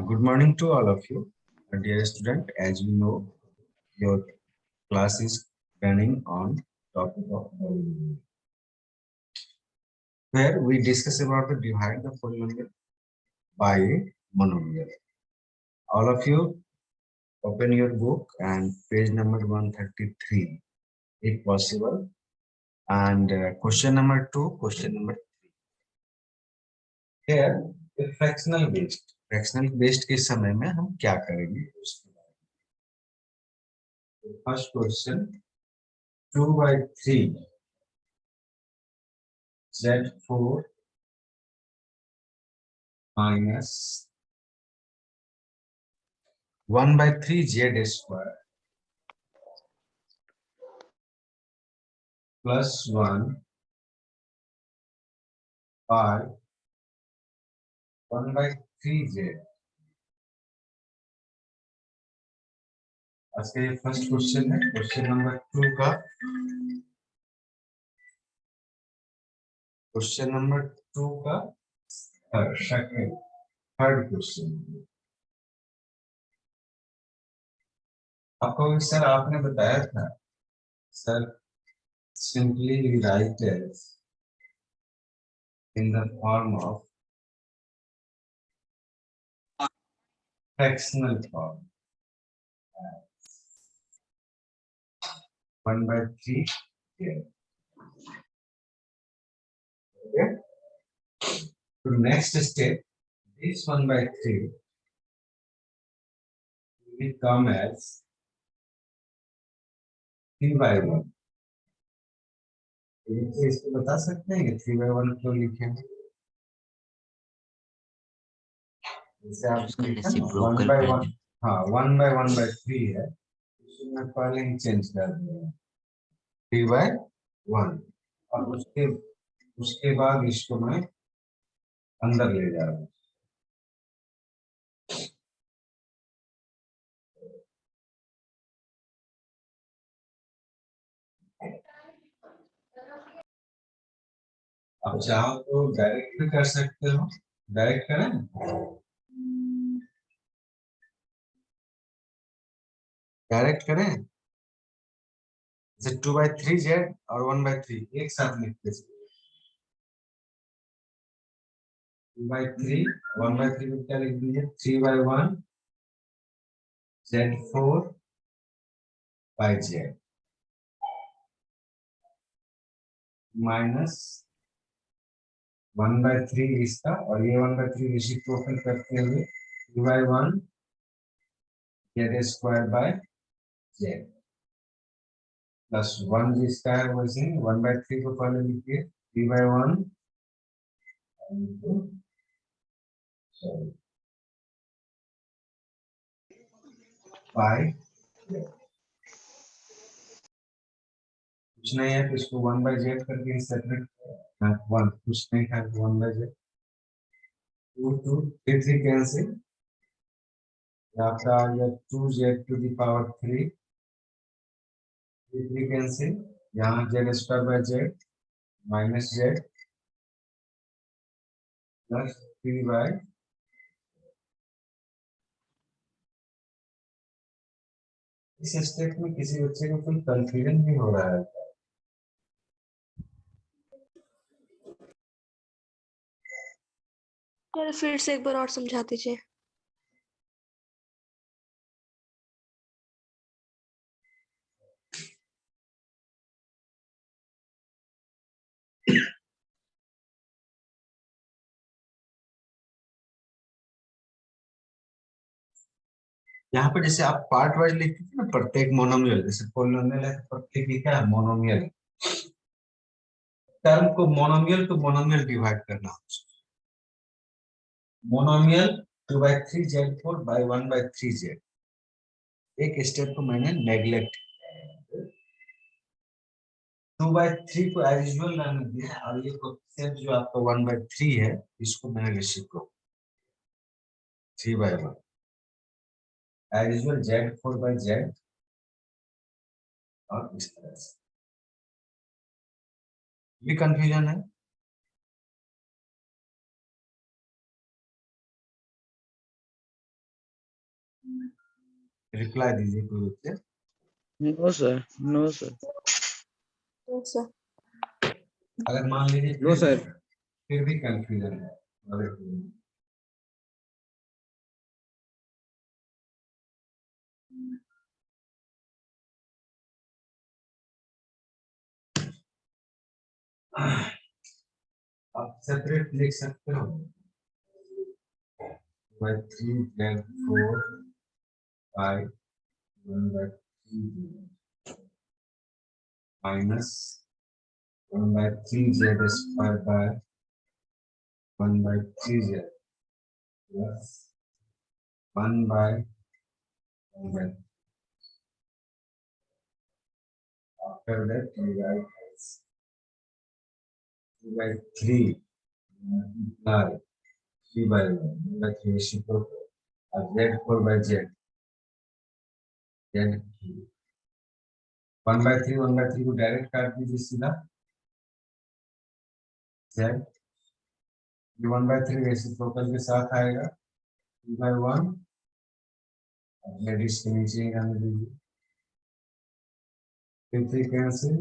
Good morning to all of you, dear student. As you know, your class is running on topic of polynomial, where we discuss about the divide the polynomial by a monomial. All of you, open your book and page number 133, if possible, and question number 2, question number 3. Here, fractional based के समय में हम क्या करेंगे उसके बारे में. First question. 2 by 3 Z4 minus 1 by 3 Z square plus 1 by 1 by 3 Z. आज का ये फर्स्ट क्वेश्चन है. क्वेश्चन नंबर 2 का थर्ड क्वेश्चन. आपको सर आपने बताया था sir simply write it in the form of fractional form. 1 by 3 here. Okay. So next step, this 1 by 3 will come as 3 by 1. इसको बता सकते हैं 3 by 1 क्यों लिखे? जैसे आप 1 by 1, हाँ 1 by 1 by 3 है, इसमें पहले ही चेंज कर दिया 3 by 1 और उसके बाद इसको मैं अंदर ले जा रहा हूँ. आप चाहो तो डायरेक्ट भी कर सकते हो. डायरेक्ट करें. डायरेक्ट करें. जैसे 2 by 3 Z और 1 by 3 एक साथ लिखते हैं. 2 by 3 1 by 3 को क्या लिख दीजिए 3 by 1 Z4 by Z minus 1 by 3 इसका और ये 1 by 3 रेसिप्रोकल करते हुए 3 by 1 Z square by Z plus 1 जिसका है वैसे 1 by 3 को पहले लिखिए 3 by 1 by कुछ नहीं है तो इसको 1 by Z करके सेपरेट 1 कुछ नहीं था 1 by Z 2 2 3 3 कैंसिल. आपका आ गया 2Z to the power 3 3 cancel. यहाँ Z square by Z minus Z plus 3 by. इस स्टेप में किसी बच्चे को कोई कंफ्यूजन भी हो रहा है? फिर से एक बार और समझा दीजिए. यहाँ पर जैसे आप पार्ट वाइज लिखते थे ना, प्रत्येक मोनोमियल जैसे पॉलिनोमियल है प्रत्येक क्या है मोनोमियल. टर्म को मोनोमियल डिवाइड करना. Monomial 2 by 3 Z4 by 1 by 3 Z. एक स्टेप को मैंने नेग्लेक्ट 2 by 3 को एज यूजुअल रहने दिया है और ये कॉन्सेप्ट जो आपका 1 by 3 है इसको मैंने reciprocal 3 by 1 as usual Z4 by Z और इस तरह से. ये कंफ्यूजन है. रिप्लाई दीजिए कोई उत्तर। No sir, no sir. Yes, sir. अगर मान लीजिए नो सर। फिर भी कंफ्यूजन है, आप सेपरेट लिख सकते हो। 3 z 4 5 1/3 minus 1/3 z square by 1/3 z plus 1/1. After that, you write as 2/3 multiply 3/1. That's reciprocal. Z 4/z. Z 1/3 को डायरेक्ट काट दीजिए सीधा। Z 1/3 रेसिप्रोकल के साथ आएगा 3/1। Z इसके नीचे ही आने दीजिए। 3 cancel,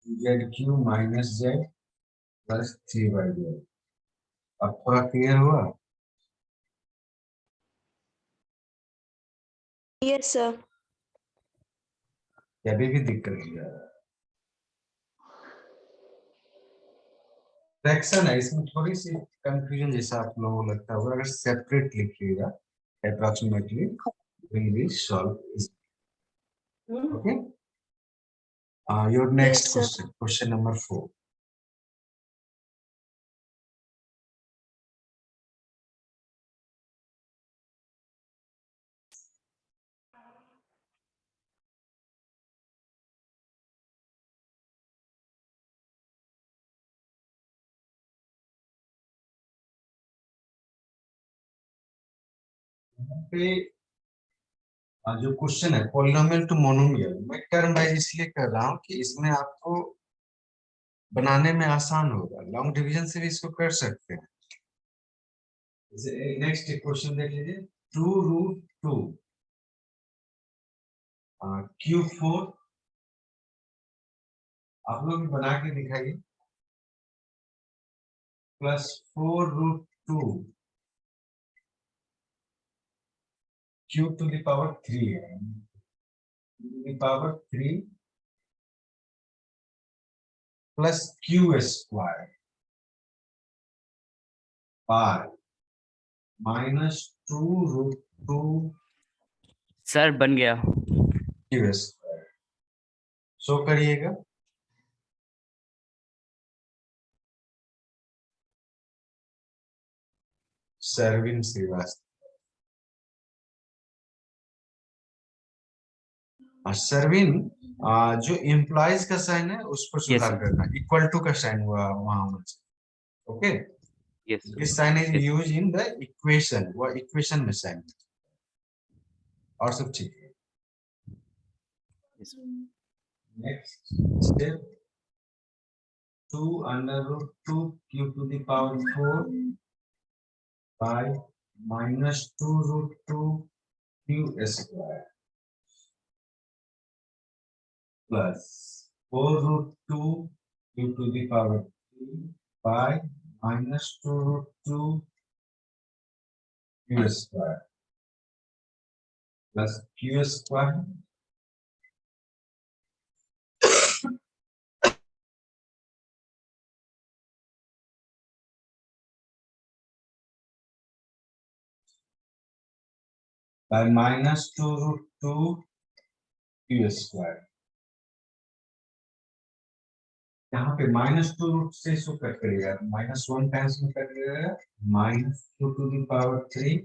Z³ minus Z plus 3/z। अब थोड़ा क्लियर हुआ? Yes, sir. अभी भी दिक्कत नहीं आ रहा। फ्रैक्शन है, इसमें थोड़ी सी कंफ्यूजन जैसा आप लोगों को लगता होगा। अगर सेपरेट लिखिएगा approximately will be solve. Okay, your next Yes, sir. Question, question number 4। पे जो क्वेश्चन है पॉलिनोमियल टू मोनोमियल, मैं टर्म वाइज इसलिए कर रहा हूँ कि इसमें आपको बनाने में आसान होगा। लॉन्ग डिवीजन से भी इसको कर सकते हैं। नेक्स्ट क्वेश्चन देख लीजिए। 2√2 Q4, आप लोग भी बना के दिखाइए, plus 4√2 Q to the power 3 है, to the power 3 plus Q square by minus 2√2 sir बन गया। Q square. शो करिएगा। सरविन श्रीवास्तव। सरविन, जो एम्प्लॉइज का साइन है उस पर सुधार sir. करना, इक्वल टू का साइन हुआ वहां होना चाहिए। Okay, yes this sign is Yes. Use in the equation, वो इक्वेशन में साइन और सब ठीक है। Yes. Next step 2√2 Q to the power 4 by minus 2√2 Q square plus 4√2 Q to the power 3 by minus 2√2 Q square plus Q square by minus 2√2 Q square। यहाँ पे -2 से इसको कट करिएगा, -1 टाइम्स में कट करिएगा, -2 to the power 3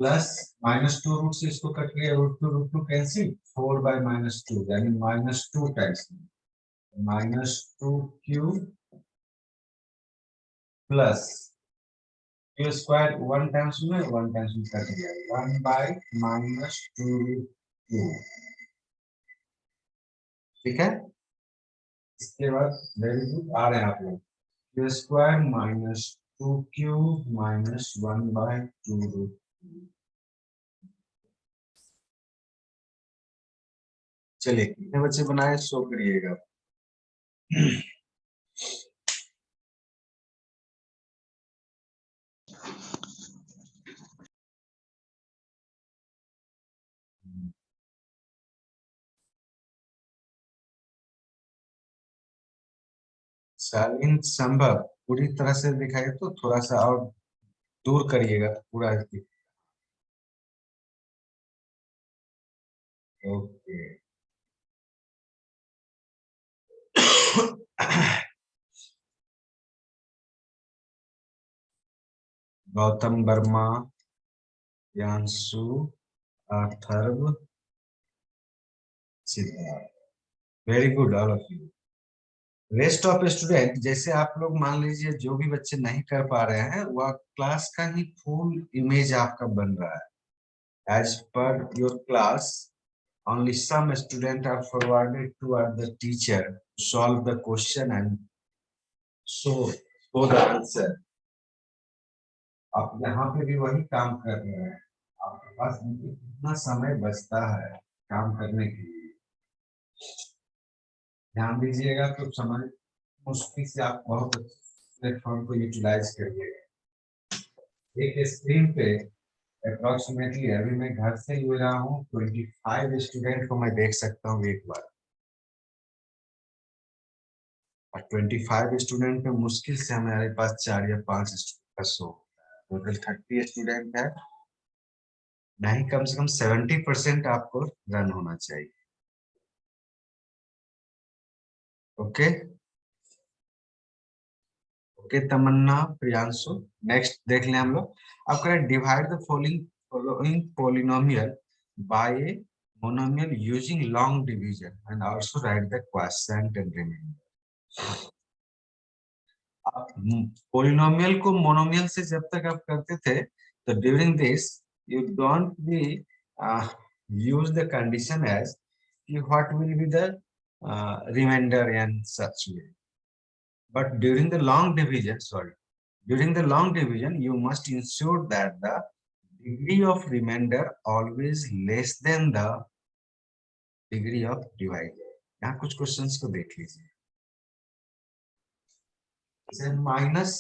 प्लस -2 से इसको cut करिएगा, √2 कैंसिल, 4 by -2 यानी -2 times -2Q plus Q square 1 times में कट गया, 1 by -2Q। ठीक है, इसके बाद वेरी गुड, आ रहे हैं आप लोग। Q square 2q minus 1/2 root 2। चलिए कितने बच्चे बनाए शो करिएगा। शालीन संभव पूरी तरह से दिखाई तो थोड़ा सा और दूर करिएगा तो पूरा okay. Gautam Verma, Yanshu, Atharva, Siddharth, very good all of you. Rest of student जैसे आप लोग मान लीजिए जो भी बच्चे नहीं कर पा रहे हैं वह क्लास का ही फुल इमेज आपका बन रहा है। As per your class only some students are forwarded toward the teacher to solve the question and show the answer। आप यहाँ पे भी वही काम कर रहे हैं। आपके पास कितना समय बचता है काम करने के लिए, ध्यान दीजिएगा तो समझ मुश्किल से आप बहुत प्लेटफॉर्म को यूटिलाइज करिएगा। एक स्क्रीन पे अप्रोक्सीमेटली अभी मैं घर से ले रहा हूँ 25 स्टूडेंट को मैं देख सकता हूँ एक बार, और 25 स्टूडेंट में मुश्किल से हमारे पास 4 या 5 स्टूडेंट का शो, टोटल 30 स्टूडेंट है, नहीं कम से कम 70% आपको रन होना चाहिए। Okay okay Tamanna, Priyanshu, next देख लें हम लोग। अब करें divide the following polynomial by a monomial using long division and also write the quotient and remainder. Polynomial को मोनोमियल से जब तक आप करते थे तो during this you don't be use the condition as कि what will be the remainder and such way, but during the long division you must ensure that the degree of remainder always less than the degree of divisor। यहाँ कुछ questions को देख लीजिए। Minus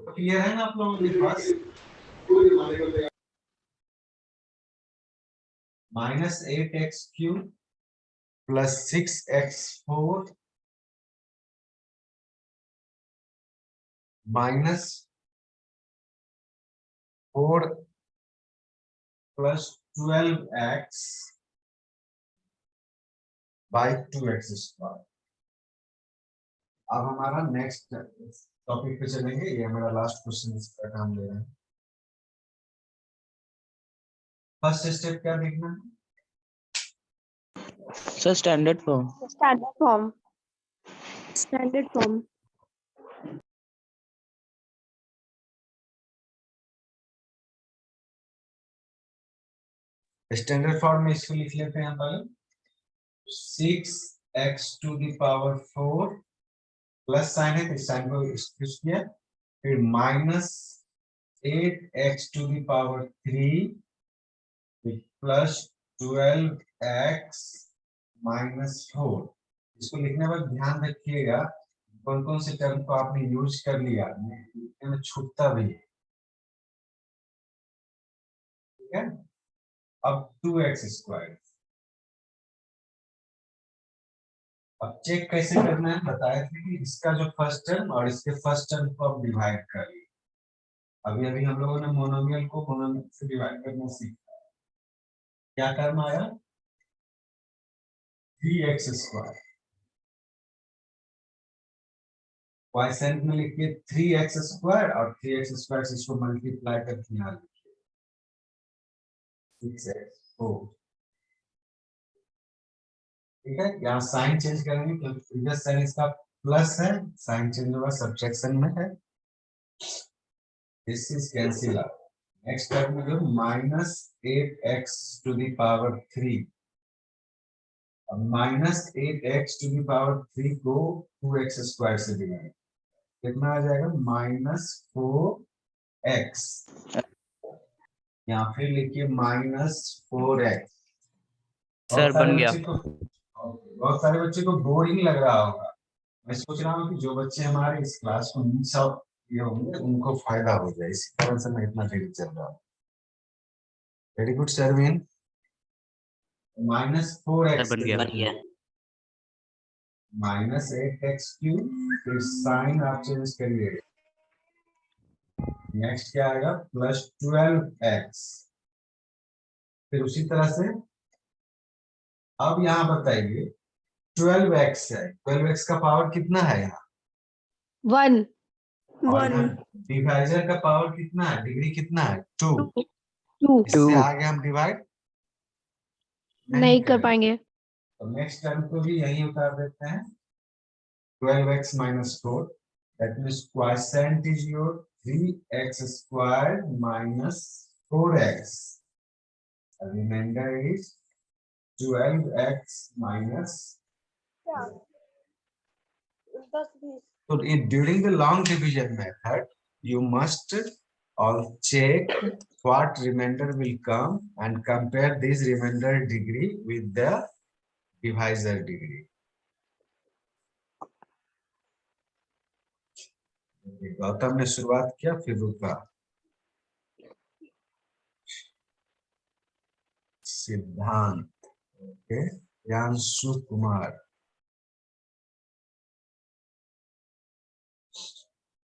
clear है ना आप लोगों के पास? -8x³ + 6x4 -4 + 12x / 2x²। अब हमारा नेक्स्ट टॉपिक पे चलेंगे, ये हमारा लास्ट क्वेश्चन इसका काम ले रहे हैं। फर्स्ट स्टेप क्या देखना है? Sir, standard form. Standard form. Standard form. Standard form में इसको लिख लेते हैं पहले 6x⁴ प्लस साइन है तो साइन को एक्सक्यूज किया, फिर -8x⁴ प्लस 12x -4। इसको लिखने पर ध्यान रखिएगा कौन कौन से टर्म को आपने यूज कर लिया, लिखने में छूटता भी है, ठीक है। अब 2x², अब चेक कैसे करना है बताए थे कि इसका जो फर्स्ट टर्म और इसके फर्स्ट टर्म को आप डिवाइड कर लिए। अभी अभी हम लोगों ने मोनोमियल को मोनोमियल से डिवाइड करना सीखा है। क्या टर्म आया? 3x²। क्वोशिएंट में लिखिए 3x² और 3x² से इसको मल्टीप्लाई करके यहाँ लिखिए 6x4। ठीक है, यहाँ साइन चेंज करेंगे क्योंकि प्रीवियस साइन इसका प्लस है, साइन चेंज होगा सब्ट्रैक्शन में है, this is cancel out. Next term में जो -8x⁴ -8x to the power 3 को 2x स्क्वायर से डिवाइड, कितना आ जाएगा? -4x, या फिर लिखिए -4x। सर बन गया। बहुत सारे बच्चे को बोरिंग लग रहा होगा। मैं सोच रहा हूँ कि जो बच्चे हमारे इस क्लास को मिस आउट ये होंगे उनको फायदा हो जाए, इसी कारण से मैं इतना देरी चल रहा हूँ। Very good Sarveen. -4x sir बन गया। -8x3, फिर साइन आप चेंज करिए, नेक्स्ट क्या आएगा? +12x, फिर उसी तरह से अब यहाँ बताइए 12x है, 12x का पावर कितना है यहाँ? 1 और 1 डिवाइजर का पावर कितना है? डिग्री कितना है? 2। 2 इससे आगे हम डिवाइड नहीं कर करेंगे। पाएंगे। तो नेक्स्ट टर्म को भी यही उतार देते हैं, 12x minus 4, that means quotient is your 3x squared minus 4x. The remainder is 12x minus. So during the long division method, you must all check what remainder will come and compare this remainder degree with the divisor degree. Gautam ने शुरुआत किया, फिर रुका। सिद्धांत, okay, यांशु Kumar,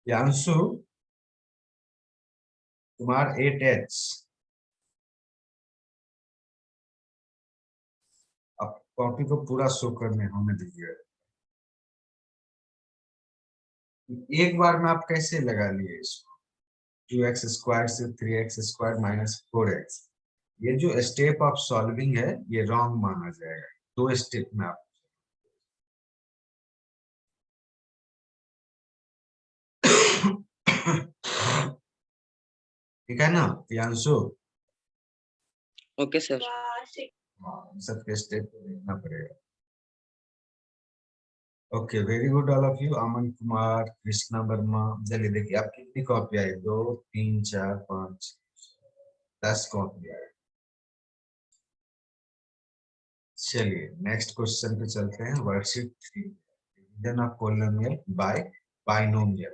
यांशु Kumar 8H। अब copy को पूरा show करने होने दीजिए। एक बार में आप कैसे लगा लिए इसको? 2x स्क्वायर से 3x स्क्वायर माइनस 4x, ये जो स्टेप ऑफ सॉल्विंग है ये रॉन्ग माना जाएगा। 2 स्टेप में आप ठीक है ना यांशु? Okay sir. सबके स्टेप को देखना पड़ेगा। Okay, very good all of you. Aman Kumar, Krishna Verma, चलिए देखिए आप कितनी कॉपी आई? 2 3 4 5 10 कॉपी आई। चलिए नेक्स्ट क्वेश्चन पे चलते हैं। Worksheet 3, division of polynomial bye binomial.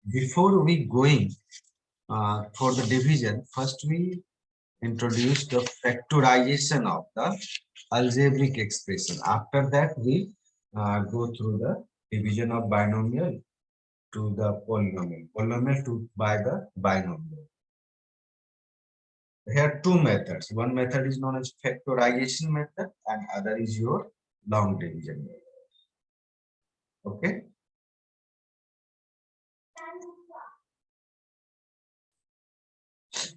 Before we going for the division, first we introduce the factorization of the algebraic expression. After that, we go through the division of binomial to the polynomial, polynomial to by the binomial. There are two methods. One method is known as factorization method, and other is your long division method. Okay.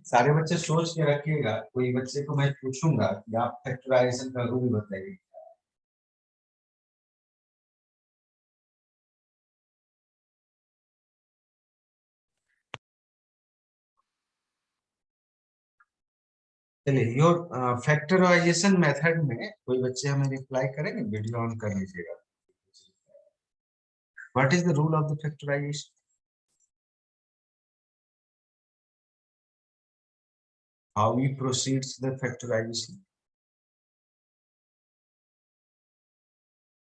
सारे बच्चे सोच के रखिएगा, कोई बच्चे को मैं पूछूंगा कि आप फैक्टराइजेशन का रूल बताइए। चलिए योर फैक्टराइजेशन मेथड में कोई बच्चे हमें रिप्लाई करेंगे? वीडियो ऑन कर लीजिएगा। What is the rule of the factorisation? How we proceeds the factorisation?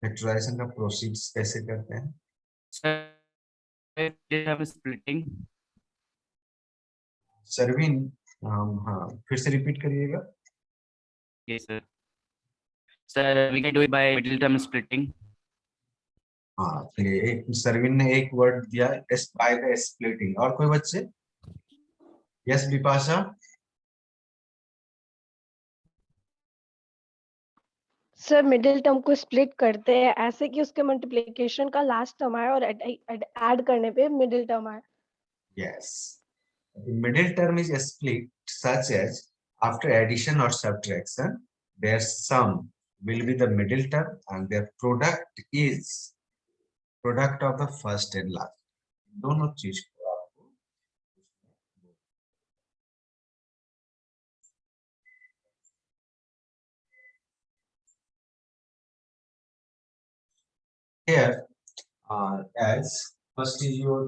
Factorisation का प्रोसीड्स कैसे करते हैं? Sir splitting. सरवीन, हाँ फिर से रिपीट करिएगा। Yes sir. Sir we can do it by middle term splitting. हाँ चलिए, एक सरवीन ने एक वर्ड दिया, एस बाय द स्प्लिटिंग। और कोई बच्चे? Yes Vipasha. Sir middle term को स्प्लिट करते हैं ऐसे कि उसके मल्टीप्लिकेशन का लास्ट टर्म आए और ऐड करने पे मिडिल टर्म आए। Yes. The middle term is split such as after addition or subtraction, their sum will be the middle term and their product is product of the first and last. दोनों चीज को आपको here as first is your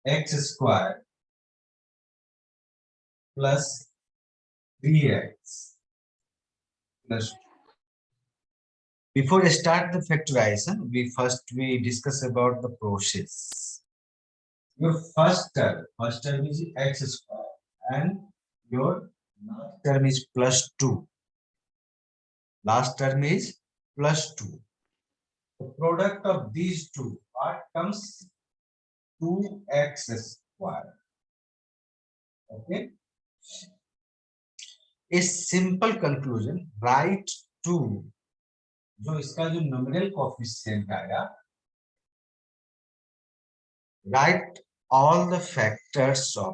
x square plus 3x plus 2. Before I start the factorization, we discuss about the process. Your first term is x square and your last term is plus 2. Last term is plus 2. The product of these two, what comes? 2x square. Okay. A simple conclusion, write 2, जो इसका जो nominal coefficient आया, write all the factors of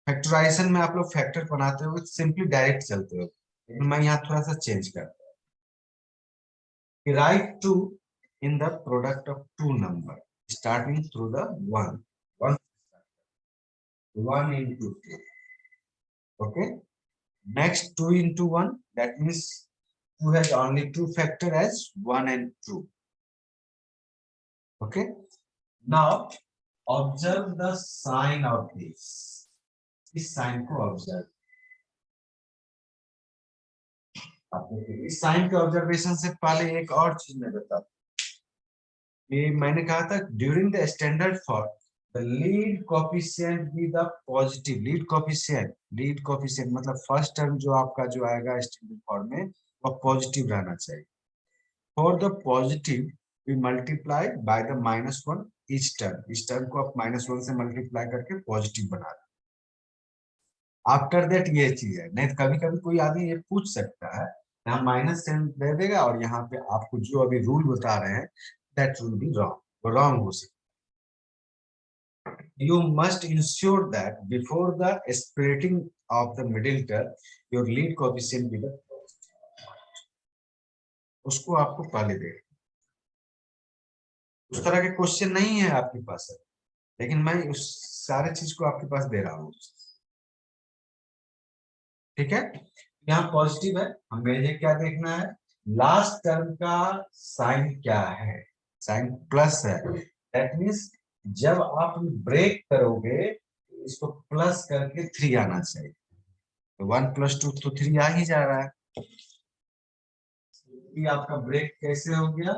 factorisation में आप लोग factor बनाते हो simply direct चलते हो, लेकिन मैं यहाँ थोड़ा सा चेंज करता हूँ. write 2 in the product of two number starting through the 1 into 2. Okay, next 2 into 1, that means 2 has only two factor as 1 and 2. Okay, now observe the sign of this. इस साइन को observe, इस sign के observation से पहले एक और चीज मैं बता, ये मैंने कहा था during the standard form the lead coefficient be the positive. Lead coefficient मतलब फर्स्ट टर्म जो आपका जो आएगा स्टैंडर्ड फॉर्म में वो पॉजिटिव रहना चाहिए. For the positive we multiply by the -1 each term. इस टर्म को आप -1 से मल्टीप्लाई करके पॉजिटिव बना दें. आफ्टर दैट ये चीज है, नहीं तो कभी कभी कोई आदमी ये पूछ सकता है, यहाँ माइनस साइन दे देगा और यहाँ पे आपको जो अभी रूल बता रहे हैं दैट विल बी रॉन्ग, वो रॉन्ग हो सकता. You must ensure that before the splitting of the middle term, your lead coefficient be the positive. उसको आपको पहले दे. उस तरह के क्वेश्चन नहीं है आपके पास, लेकिन मैं उस सारे चीज को आपके पास दे रहा हूँ. ठीक है, यहाँ पॉजिटिव है, हमें क्या देखना है, लास्ट टर्म का साइन क्या है. साइन प्लस है, दैट मीन्स जब आप ब्रेक करोगे इसको प्लस करके 3 आना चाहिए. तो 1 + 2 तो 3 आ ही जा रहा है. ये आपका ब्रेक कैसे हो गया,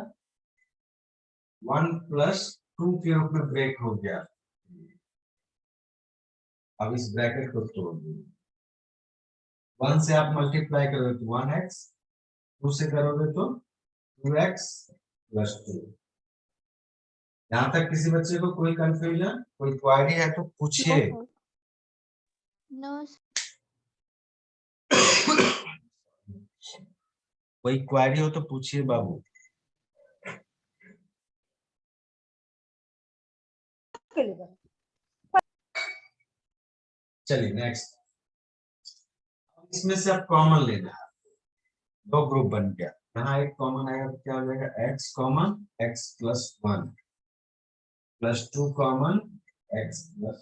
1 + 2 के रूप में ब्रेक हो गया. अब इस ब्रैकेट को तोड़ दो. 1 से आप मल्टीप्लाई करोगे तो 1x, 2 से करोगे तो 2x + 2. यहाँ तक किसी बच्चे को कोई कंफ्यूजन, कोई क्वेरी है तो पूछिए. No. कोई क्वेरी हो तो पूछिए बाबू. चलिए नेक्स्ट. इसमें से आप कॉमन लेना है. दो ग्रुप बन गया, यहाँ एक कॉमन आएगा तो क्या हो जाएगा, x common x + 1 + 2 common x + 1.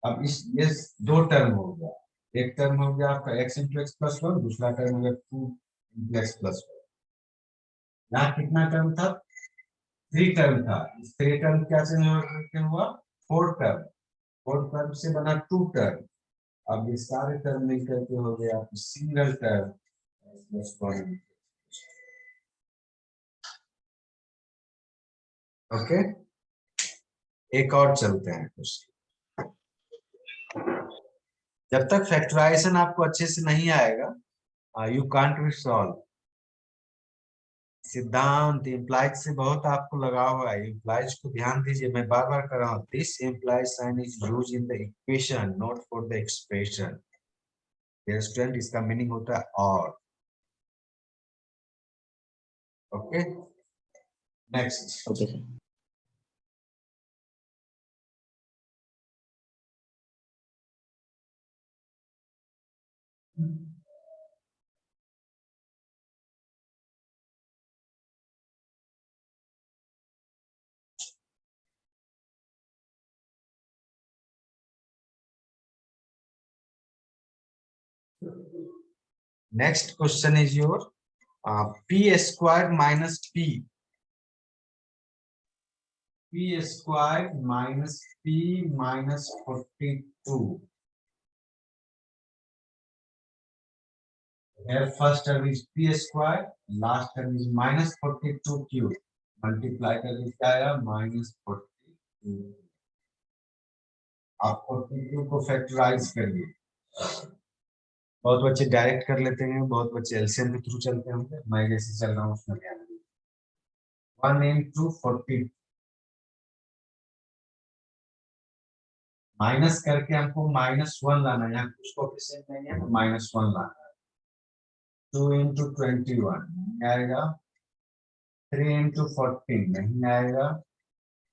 अब ये दो टर्म हो गया. एक टर्म हो गया आपका x × x + 1, दूसरा टर्म हो गया 2 × x + 1. यहाँ कितना टर्म था, 3 टर्म था. 3 टर्म क्या से हुआ, 4 टर्म. 4 टर्म से बना 2 टर्म. अब ये सारे टर्म मिलकर के हो गया सिंगल टर्म. ओके, एक और चलते हैं कुछ. जब तक फैक्टराइजेशन आपको अच्छे से नहीं आएगा यू कांट रिसॉल्व. सिद्धांत इम्प्लाइज से बहुत आपको लगाव हुआ है. इम्प्लाइज को ध्यान दीजिए, मैं बार बार कर रहा हूँ. This implies sign is used in the equation not for the expression. Student इसका मीनिंग होता है और. Okay, next. Okay sir. Next question is your P square minus P, P square minus P minus 42. Here first term is p square, last term is minus 42 cube. Multiply करके क्या आया? minus 42. आप 42 को factorise करिए. बहुत बच्चे direct कर लेते हैं, बहुत बच्चे एलसीएम के थ्रू चलते होंगे. मैं जैसे चल रहा हूँ उसमें ध्यान दीजिए. 1 into 40 माइनस करके हमको -1 लाना है. यहाँ कुछ कोएफिशिएंट नहीं है तो -1 लाना है. 2 into 21 नहीं आएगा. 3 into 14 नहीं आएगा.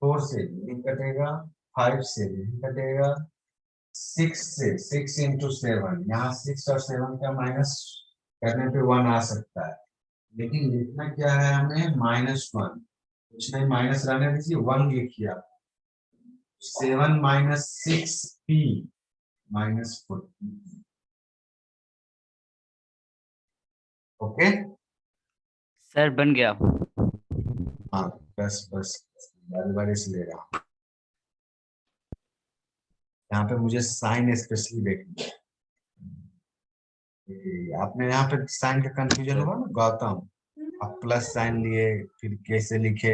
4 से नहीं कटेगा. 5 से नहीं कटेगा. 6 से 6 into 7, यहाँ 6 और 7 का माइनस करने पे 1 आ सकता है, लेकिन लिखना क्या है हमें? -1. कुछ नहीं, माइनस रहने दीजिए, 1 लिखिए आप. 7 minus 6p minus 14. Okay. Sir बन गया. हाँ, बस बस बारी बारी से ले रहा हूँ. यहाँ पे मुझे साइन स्पेशली देखना है. आपने यहाँ पे साइन का कंफ्यूजन हुआ ना गौतम? आप प्लस साइन लिए, फिर कैसे लिखे?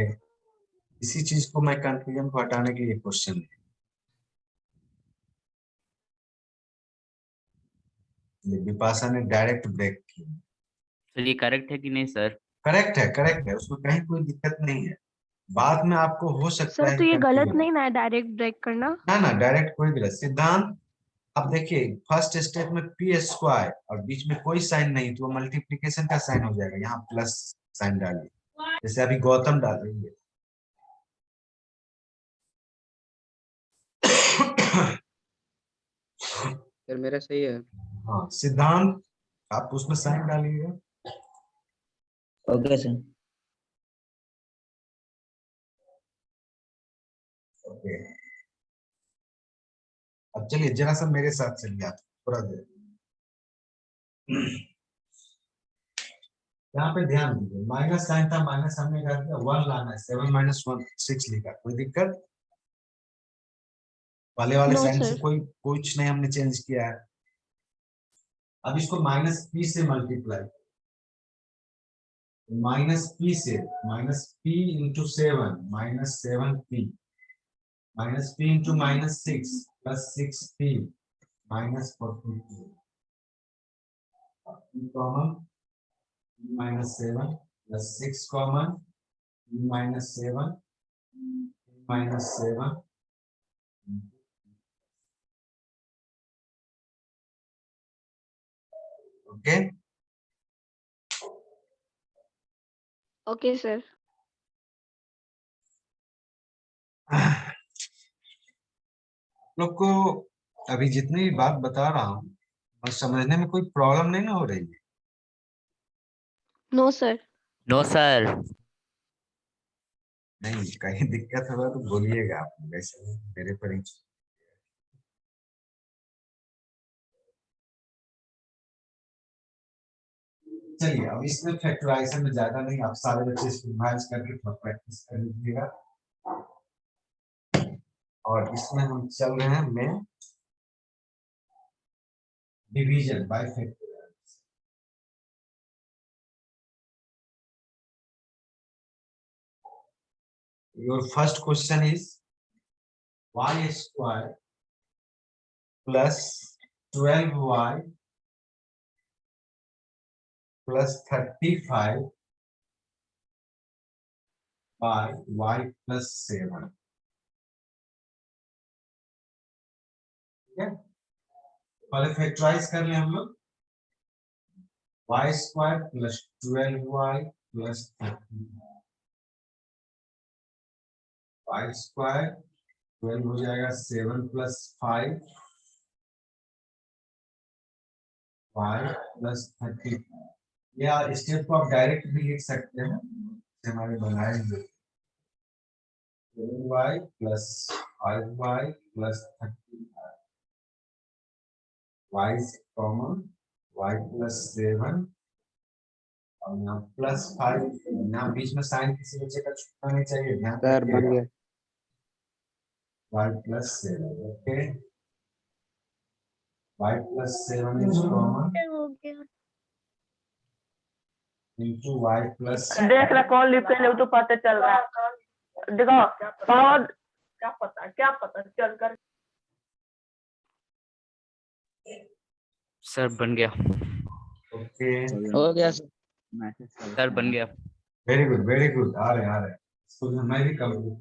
इसी चीज को मैं कंफ्यूजन को हटाने के लिए क्वेश्चन है. विपाशा ने डायरेक्ट ब्रेक किया. सर ये करेक्ट है कि नहीं सर? करेक्ट है, करेक्ट है, उसमें कहीं कोई दिक्कत नहीं है. बाद में आपको हो सकता सर है तो ये गलत confusion. नहीं ना डायरेक्ट ब्रेक करना? ना ना, डायरेक्ट कोई गलत सिद्धांत. अब देखिए फर्स्ट स्टेप में पी स्क्वायर और बीच में कोई साइन नहीं, तो वो मल्टीप्लिकेशन का साइन हो जाएगा. यहाँ प्लस साइन डालिए, जैसे अभी गौतम डालेंगे. सर मेरा सही है. हाँ सिद्धांत, आप उसमें साइन डालिएगा. Okay sir. ओके. अब चलिए जरा सा मेरे साथ चलिए आप थोड़ा देर. यहाँ पे ध्यान दीजिए, माइनस साइन था, माइनस हमने कर दिया. 1 लाना है. 7 minus 1 6 लिखा. कोई दिक्कत? वाले नो साइन से सर. कोई कुछ नहीं हमने चेंज किया है. अब इसको माइनस पी से मल्टीप्लाई, माइनस पी से, minus P into 7 minus 7p minus p into -6 plus 6p minus 42. Common -7 plus 6 common -7 -7. Okay. Okay sir. लोग को अभी जितनी भी बात बता रहा हूँ और समझने में कोई प्रॉब्लम नहीं ना हो रही है? No sir. No sir. नहीं, कहीं दिक्कत होगा तो बोलिएगा आप. वैसे मेरे पर ही. चलिए अब इसमें फैक्टराइजेशन में ज्यादा नहीं, आप सारे बच्चे इसको मैच करके थोड़ा प्रैक्टिस कर लीजिएगा. और इसमें हम चल रहे हैं में division by factorisation. Your first question is y square plus 12y plus 35 by y plus 7. ठीक है, पहले फैक्टराइज कर ले हम लोग. y square plus 12y plus 35. y square 12 हो जाएगा 7 प्लस 5 y प्लस 35. या स्टेप को आप डायरेक्ट भी लिख सकते हैं, हमारे बनाए हुए 7y plus 5y plus 35. y common y plus 7 और यहाँ +5, यहाँ बीच में साइन किसी बच्चे का छूटना नहीं चाहिए, ध्यान सर बन रखिएगा। गया। y + 7, okay, y + 7 is common हो गया। into y + देख रहा कौन लिख के ले तो पता चल रहा है। देखो और क्या पता चल कर। सर बन गया। ओके, हो गया सर। सर बन गया। वेरी गुड, आ रहे इसको मैं भी complete.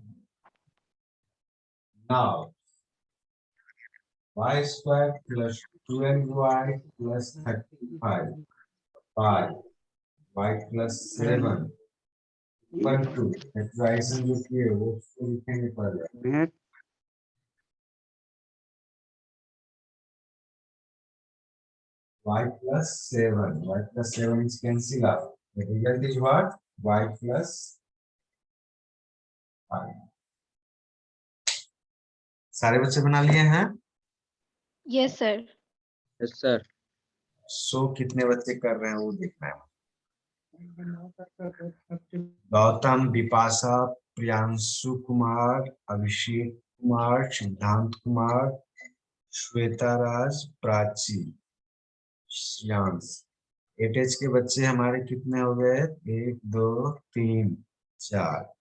Now y² + 12y + 35 by y + 7 equal to factorisation जो किए वो उसको लिखेंगे पहले। y + 7 is cancel out. The result is what? y + 5. सारे बच्चे बना लिए हैं? Yes sir. Yes sir. So कितने बच्चे कर रहे हैं वो देखना है। गौतम, विपाशा, प्रियांशु कुमार, अभिषेक कुमार, सिद्धांत कुमार, श्वेता राज, प्राची, श्रेयांश। 8H के बच्चे हमारे कितने हो गए? 1 2 3 4।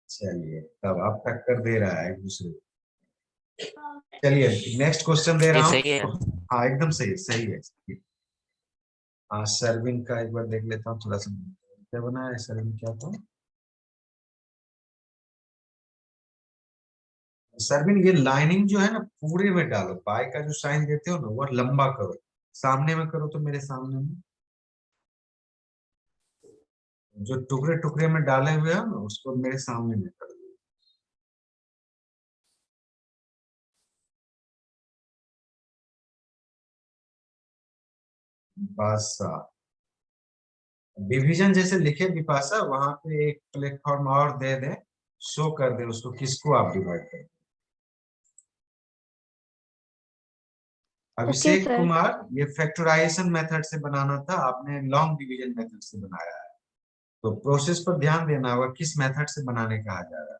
चलिए तब अब टक्कर दे रहा है एक दूसरे को। चलिए नेक्स्ट क्वेश्चन दे ये रहा सही है। हूँ। हाँ एकदम सही है। हाँ सर्विंग का एक बार देख लेता हूँ थोड़ा सा क्या बना है। सर्विंग क्या था? सर्विंग ये लाइनिंग जो है ना पूरे में डालो। बाय का जो साइन देते हो ना वो लंबा करो। सामने में करो तो मेरे सामने में जो टुकड़े टुकड़े में डाले हुए हो ना उसको मेरे सामने में कर दो। विपाशा डिवीजन जैसे लिखे विपाशा वहां पे एक प्लेटफॉर्म और दे दे, शो कर दे उसको किसको आप डिवाइड कर। अभिषेक सर। कुमार ये फैक्टराइजेशन मेथड से बनाना था, आपने लॉन्ग डिवीजन मेथड से बनाया है। तो प्रोसेस पर ध्यान देना होगा किस मेथड से बनाने कहा जा रहा है।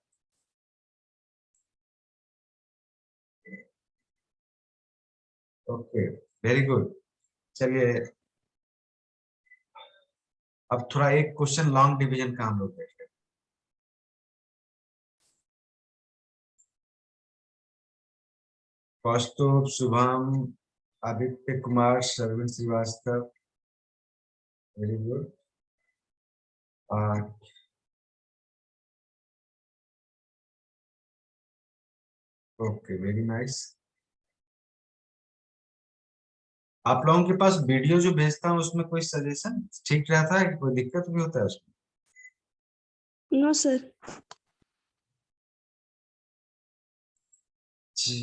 Okay very good. चलिए अब थोड़ा एक क्वेश्चन लॉन्ग डिवीजन का हम लोग देखें। Kaustubh, Shubham, Aditya Kumar, Sharvin Srivastava, very good. Okay very nice. आप लोगों के पास वीडियो जो भेजता हूँ उसमें कोई सजेशन ठीक रहता है कि कोई दिक्कत भी होता है उसमें? No sir. जी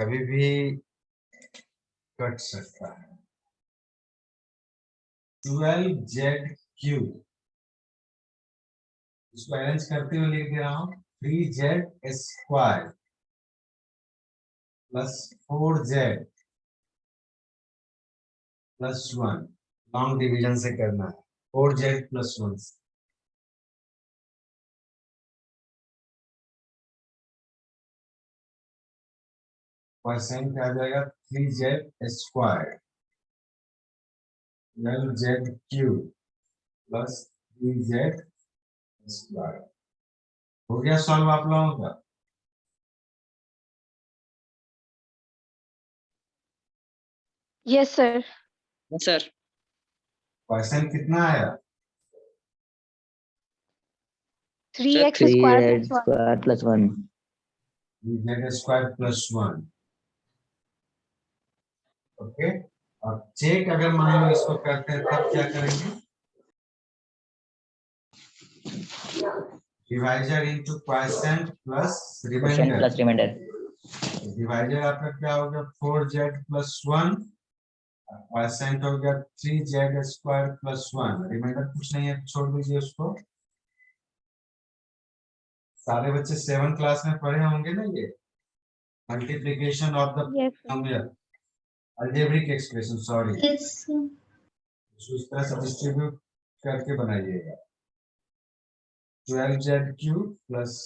कभी भी कट सकता है। 12ZQ इसको अरेंज करते हुए लिख दे रहा हूँ 3Z² + 4Z + 1 लॉन्ग डिवीजन से करना है। 4Z + 1 परसेंट आ जाएगा 3Z² 12ZQ + 3Z²। हो गया सॉल्व आप लोगों का? Yes sir. सर परसेंट कितना आया? 3x² + 1। +1। 3Z² + 1 okay. अब चेक अगर मान लो इसको करते हैं तब क्या करेंगे? Divisor into quotient plus remainder. Divisor आपका क्या हो गया? 4Z + 1 क्वोशिएंट हो गया 3Z² + 1। रिमाइंडर कुछ नहीं है छोड़ दीजिए उसको। सारे बच्चे 7th क्लास में पढ़े होंगे ना ये multiplication of the Yes, sir. Number algebraic expression sorry Yes, sir. इस तरह से डिस्ट्रीब्यूट करके बनाइएगा 12z³ प्लस